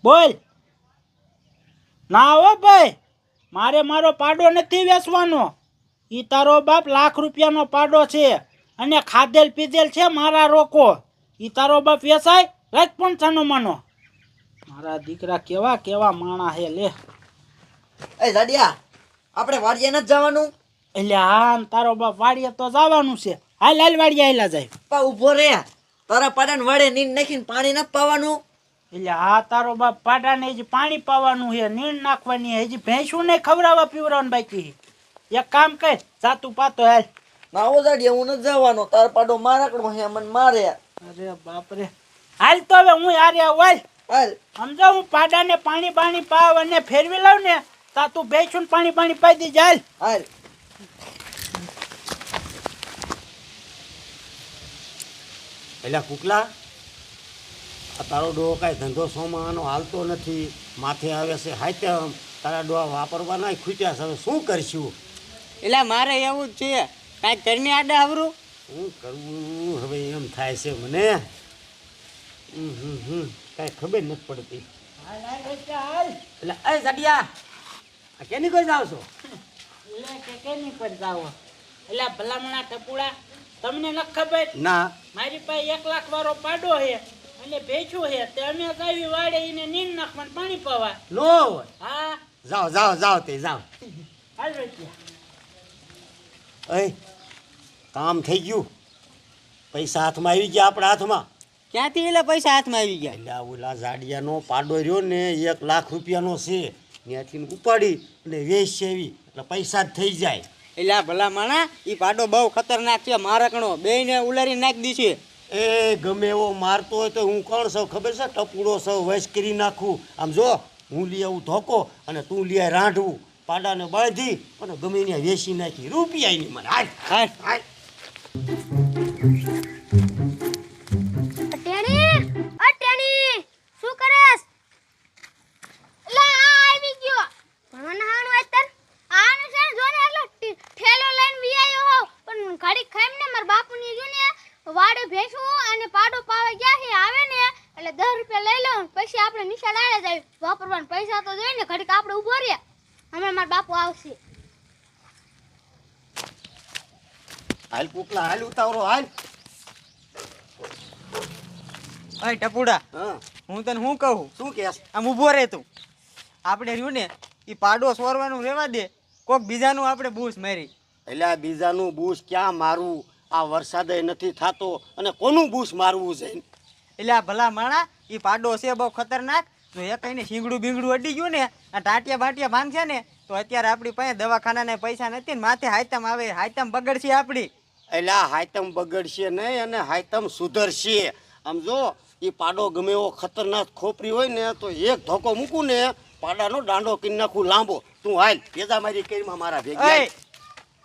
બોલ. ના હો ભાઈ, મારે મારો પાડો નથી વેચવાનો. ઈ તારો બાપ ₹1,00,000નો પાડો છે અને ખાધેલ પીધેલ છે મારા રોકો. ઈ તારો બાપ વેચાય? રાખ પણ છાનો માનો. મારા દીકરા કેવા કેવા માણા હે લે. એ જાડિયા, આપણે વાડીએ નથી જવાનું? એટલે હા, તારો બાપ વાડીએ તો જવાનું છે. હાલ હાલ વાડીએ હાલ્યા જાય. પા ઊભો રે, તારા પાડાને વાડે નીંદ નાખીને પાણી નથી પાવાનું? એટલે હા, તારો બાપ પાડાને હજી પાણી પાવાનું છે, નીણ નાખવાની છે, હજી ભેંસું ને ખવડાવવા પીવડાવવાનું બાકી. એક કામ કર, જાતું પાતો હાલ. ના હો જાડિયા, હું નથી જવાનો. તારો પાડો મારાકડો હે, મને મારે. અરે બાપ રે. હાલ તો હવે હું હારે આવું હાલ. હાલ. સમજો, હું પાડાને પાણી પાણી પાવ અને ફેરવી લાવ ને તા તું ભેંસું પાણી પાણી પાઈ દેજે. હાલ હાલ. એટલે કુકલા, આ તારો ડોહો કાંઈ ધંધો સોમાનો હાલતો નથી, માથે આવે છે હાઈતમ. તારા ડોહા વાપરવાના ખૂટ્યા છે, હવે શું કરશું? એટલે મારે એવું જ છે, કાંઈક કરીને આડે આવરું. શું કરવું હવે એમ થાય છે મને. કાંઈ ખબર નથી પડતી. હાલ હાલ બચ્ચા હાલ. એટલે એ જાડિયા, આ કેની કોઈ જાવ છો? એટલે કે કેની પર જાવ? એટલે ભલામણા ટપુડા, તમને ન ખબર? ના. મારી પાસે 1,00,000 વાળો પાડો છે અને ભેંસું છે, તે અમે ગાવી વાડે એને નીંદ નાખવાનું પાણી પાવા. નો હોય. હા જાઓ જાઓ જાઓ તે જાઓ. હાલ બચ્ચા. એ કામ થઈ ગયું, પૈસા હાથમાં આવી ગયા આપણા હાથમાં. ક્યાંથી એટલે પૈસા હાથમાં આવી ગયા? એટલે ઓલા જાડિયાનો પાડો રહ્યો ને ₹1,00,000નો છે, ત્યાંથી ઉપાડી અને વેચ એવી એટલે પૈસા જ થઈ જાય. એટલે આ ભલા માણા, એ પાડો બહુ ખતરનાક છે, મારકણો બેયને ઉલારી નાખી દીશે. એ ગમે એવો મારતો હોય તો હું કોણ સૌ ખબર છે? ટપુડો સૌ વશ કરી નાખું. આમ જો, હું લઈ આવું ધોકો અને તું લઈ આય રાંઢવું, પાડાને બાંધી અને ગમે ત્યાં વેચી નાખી રૂપિયા ની મને. હાલ હાલ હાલ. અટેણી શું કરસ? લા આવી ગયો ભણવાના હાણું આતર આને છે જોને એટલો ઠેલો લઈને વિયાયો હો, પણ ઘડી ખાઈને માર બાપુની જોને વાડે ભેંસું અને પાડો પાવા ગયા છે, આવે ને એટલે 10 રૂપિયા લઈ લો, પછી આપણે નિશાળ આડે જાય વાપરવાના પૈસા તો જોઈને ઘડીક આપણે ઊભો રહ્યા. હમણાં માર બાપુ આવશે. હાલ કુકલા, હાલ ઉતાવળો હાલ. અય ટપુડા, હા, હું તને શું કહું? શું કહેશ? આમ ઊભો રહે તું. આપણે રહ્યું ને એ પાડો સોરવાનું રહેવા દે, કોક બીજાનું આપણે બૂસ મારી. એટલે આ બીજાનું બૂસ ક્યાં મારવું? આ વરસાદે નથી થતો અને કોનું બૂસ મારવું છે? એટલે આ ભલા માણા, એ પાડો છે બહુ ખતરનાક. જો એ કઈને શીંગડું બીંગડું અડી ગયું ને, આ ટાટિયા બાટિયા ભાંગશે ને, તો અત્યારે આપણી પાસે દવાખાનાના પૈસા નથી ને માથે હાયતમ આવે, હાયતમ બગડશે આપણી. એટલે આ હાયતમ બગડશે નહીં અને હાયતમ સુધરશે. આમ જો, એ પાડો ગમે એવો ખતરનાક ખોપરી હોય ને તો એક ધોકો મૂકું ને પાડાનો દાંડો કરી નાખું લાંબો. તું હાલ, પેદા મારી કરીમાં મારા ભેગી.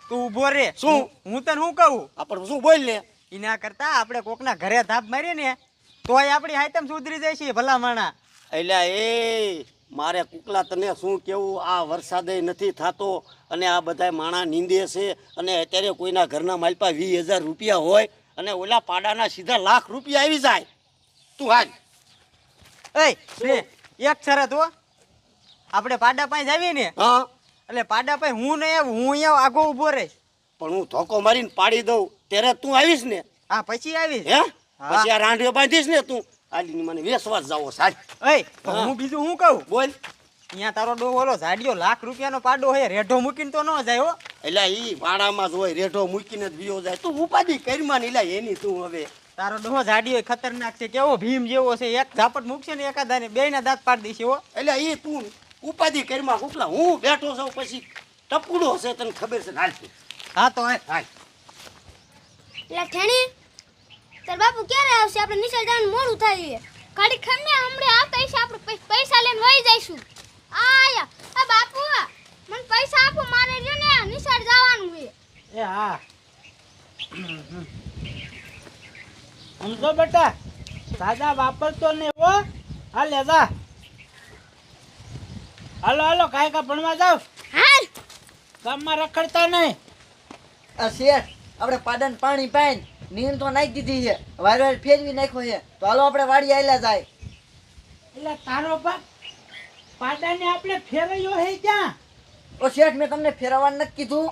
તું ઊભો રે. શું? હું તને શું કહું? આપણે શું બોલ ને? એના કરતા આપણે કોકના ઘરે ધાપ મારીએ ને તોય આપણી હાયતમ સુધરી જાય છે ભલા માણા. એટલે એ મારે કુકલા તને શું કેવું, આ વરસાદે નથી થતો અને આ બધા માણા નીંદે છે અને અત્યારે કોઈના ઘરના માલપા 20,000 રૂપિયા હોય અને ઓલા પાડાના સીધા ₹1,00,000 આવી જાય. તું હાલ. એક શરત હો, આપણે પાડા પાસે આવીએ ને હા, એટલે પાડા પાસે હું નહીં આવું, હું અહીંયા આગો ઊભો રહીશ. પણ હું ધોકો મારીને પાડી દઉં ત્યારે તું આવીશ ને? હા પછી આવીશ. હે? પછી આ રાંઢીઓ બાંધીશ ને તું? આલી મને વેસવાસ જાવો સાહેબ. હું બીજું શું કહું? બોલ. અહીંયા તારો ડો ઓલો ઝાડિયો ₹1,00,000નો પાડો હે, રેઢો મૂકીને તો ન જાય હો. એટલે ઈ વાડામાં જ હોય, રેઢો મૂકીને જ વિયો જાય. તું ઉપાધિ કરીમાં ની લા એની. તું હવે તારો ડોહો ઝાડિયો ખતરનાક છે, કેવો ભીમ જેવો છે, એક ઝાપટ મૂકશે ને એકાદાને બેયના દાંત પાડી દેશે હો. એટલે ઈ તું ઉપાધિ કરીમાં કુકલા, હું બેઠો છું પછી ટપુડો છે, તને ખબર છે ને? હાલ તું. હા તો હાલ. હાલ. લા ઠેણી તાર બાપુ ક્યારે આવશે? આપણે નિશાળ જવાનું મોડું થાય છે. ઘડી ખાઈને હમણે આવતા હશે, આપણે પૈસા લઈને વહી જઈશું. આયા આ બાપુ, મને પૈસા આપો, મારે રહ્યો ને નિશાળ જવાનું છે. એ હા સમજો બેટા, દાદા વાપરતો નહીં હો. હાલ લે જા. હાલો હાલો, કાંઈ કા ભણવા જાવ. હાલ ગામમાં રખડતા નહીં. આ શેઠ, આપણે પાડાને પાણી પાઈને નીંદ તો નાખી દીધી છે, વાર વાર ફેરવી નાખ્યો છે, તો હાલો આપણે વાડી આયલા જાય. એટલે તારો બાપ પાડાને આપણે ફેરવ્યો હે ક્યાં? ઓ શેઠ મેં તમને ફેરવવાનું નથી કીધું.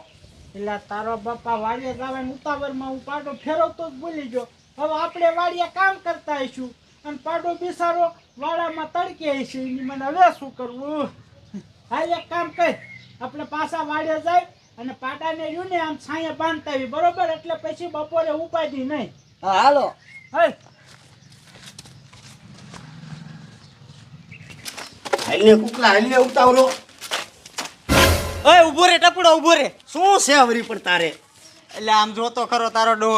એટલે તારો બાપા વાડીએ જવાની ઉતાવળમાં હું પાડો ફેરવતો જ ભૂલી ગયો. હવે આપણે વાડીએ કામ કરતા હઈશું અને પાડો બિસારો વાડામાં તડકે હશે. એની મને હવે શું કરવું? હાલ એક કામ કર, આપણે પાછા વાડીએ જાય અને પાડાને રહ્યું ને આમ છાંયે બાંધતા આવી, બરોબર? એટલે પછી બપોરે ઉપાધી નહીં. હા હાલો. હાલ. હાલને કુકલા હાલને ઉતાવળો. ઓય ઊભો રે ટપુડો, ઊભો રે. શું છે વરી પણ તારે? એટલે આમ જોતો ખરો તારો ડો,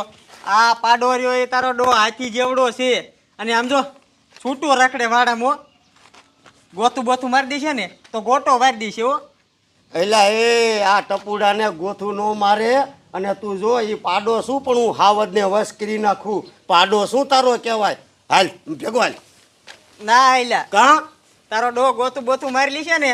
આ પાડો રહ્યો એ તારો ડો હાથી જેવડો છે, અને આમ જો છૂટું રખડે વાડામાં. ગોતું બોતું મારી દેશે ને તો ગોટો વારી દેશે હો. એલા એ આ ટપુડાને ગોથું ન મારે. અને તું જો એ પાડો શું પણ હું હાવદને વશ કરી નાખું. પાડો શું તારો કહેવાય? હાલ ભેગો હાલ. ના એલા કાં તારો ડો ગોતું બોતું મારી લેશે ને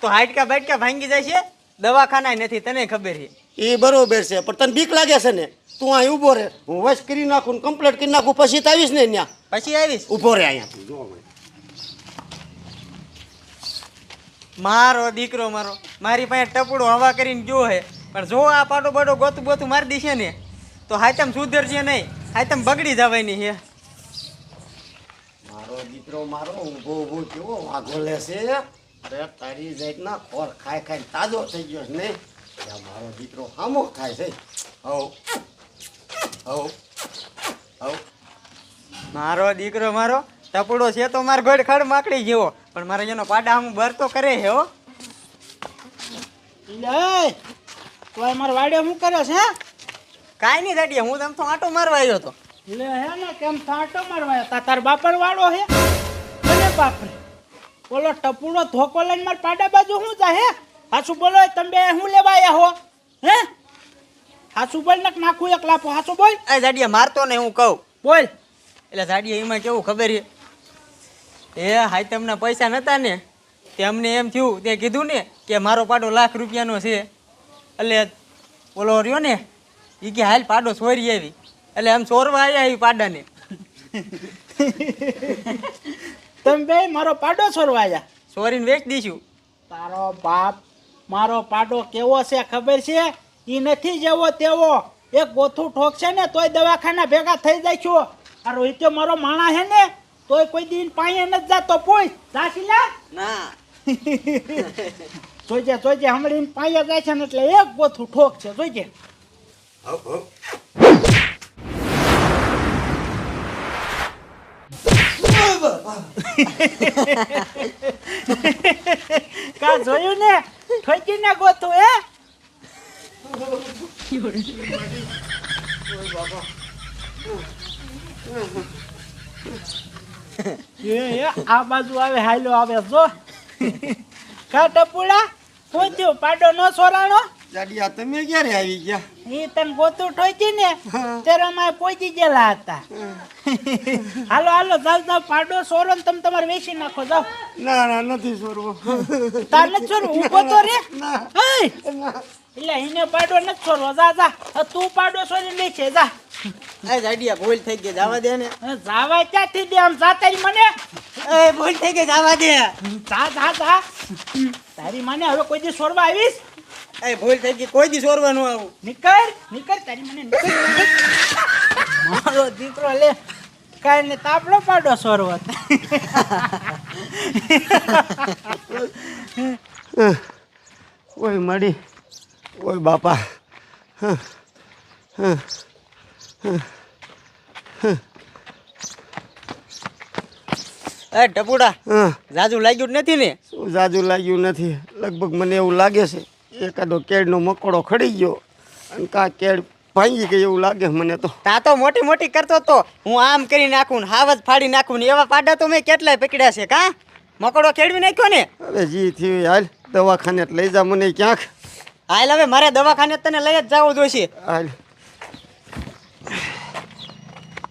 તો હાડકા બાટકા ભાંગી જાય છે, દવાખાના નથી, તને ખબર છે. એ બરોબર છે, પણ તને બીક લાગે છે ને? તું અહીં ઊભો રહે, હું વશ કરી નાખું ને કમ્પ્લીટ કરી નાખું, પછી તો આવીશ ને ત્યાં. પછી આવીશ. ઊભો રહે અહીંયા તું જો. મારો દીકરો મારો મારી પાસે ટપુડો હવા કરીને જો હે, પણ જો આ પાડો બાડો ગોતું બોતું મારી દેશે ને તો હાયતમ સુધરશે નહીં, હાયતમ બગડી જવાની છે. મારો દીકરો મારો ઊભો ઊભો કેવો વાઘો લેશે. અરે તારી જાતના ખોર ખાઈ ખાઈને તાજો થઈ ગયો છે નહીં? ત્યાં મારો દીકરો હામો થાય છે. હવ હવ હવ. મારો દીકરો મારો ટપુડો છે તો માર ગોળ ખડ માકડી જેવો, પણ મારે એનો પાડા હું બર તો કરે છે હો. એટલે તું મારા વાડીએ શું કરે છે? કાંઈ નહીં દાડીએ, હું તમ તો આંટો મારવા આવ્યો હતો. એટલે હે ને કેમ થાટો મારવા તા તાર બાપર વાળો હે? અરે બાપરે, બોલો ટપુડો ધોકો લઈને માર પાડા બાજુ શું જાય હે? હાચું બોલો, તમે શું લેવા આયા હો? હે હાચું બોલ ને નાખું એક લાફો. હાચું બોલ. એ દાડીએ મારતો ને હું કહું બોલ. એટલે દાડીએ એમાં કેવું ખબર છે, એ હાયતમના પૈસા નતા ને તે અમને એમ થયું, તે કીધું ને કે મારો પાડો ₹1,00,000 છે. એટલે બોલો રહ્યો ને એ કે હાલ પાડો ચોરી આવી, એટલે આમ ચોરવા આવ્યા એ પાડાને. તમે બે મારો પાડો છોરવા આયા? ચોરીને વેચી દઈશું. તારો બાપ મારો પાડો કેવો છે ખબર છે? ઈ નથી જેવો તેવો. એક ગોથું ઠોકશે ને તોય દવાખાના ભેગા થઈ જાય છો. આ રોહિત્યો મારો માણા હે ને તોય કોઈ દિન પાયે નથી જાતો. પૂછ જાશીલા ના જોઈજે જોઈજે, હમણાં પાયે જાય છે ને એટલે એક ગોથું ઠોક છે. જોઈજે. હવ હવ. કા જોયું ને ઠોકી ને ગોથું હે? આ બાજુ આવે હાલો આવે જો. કા ટપુડા શું થયું? પાડો નો સોરાણો? જાડિયા તમે ક્યારે આવી ગયા? એ તને ગોતું ઠોકી ને ત્યારે અમે પહોંચી ગયેલા હતા. હાલો હાલો જાવ જાવ, પાડો સોરો ને તમે તમારે વેચી નાખો. જાવ. ના ના નથી સોરવો. તાર નથી સોરવું? ઊભો તો રે. એટલે એને પાડો નથી સોરવો. જા જા, તું પાડો સોરી લે છે. જા. એ દાડીયા ભૂલ થઈ ગઈ, જવા દે ને. જાવા ક્યાંથી દે? આમ જાતારી મને. એ ભૂલ થઈ ગઈ, જવા દે. જા જા જા. તારી મને હવે કોઈ દી સોરવા આવીશ? એ ભૂલ થઈ ગઈ, કોઈ દી ચોરવાનું આવું. નીકળ નીકળ, તારી મને નીકળ. મારો દીકરો લે કાંઈ ને તાપડો પાડો સોરવો. ઓય મળી, ઓય બાપા. એ ટપુડા જાજુ લાગ્યું જ નથી ને? શું જાજુ લાગ્યું નથી. લગભગ મને એવું લાગે છે એકાદો કેળનો મકોડો ખડી ગયો અને કા કેળ ભાંગી ગઈ એવું લાગે મને તો. તા તો મોટી મોટી કરતો તો હું આમ કરી નાખું ને હાવજ ફાડી નાખું ને એવા પાડા તો મેં કેટલાય પકડ્યા છે. કા મકોડો ખેડવી નાખ્યો ને? હવે જી થયું હાલ દવાખાને લઈ જા મને ક્યાંક. હાલ હવે મારે દવાખાને તને લઈ જ જવું જોઈશે. હાલ.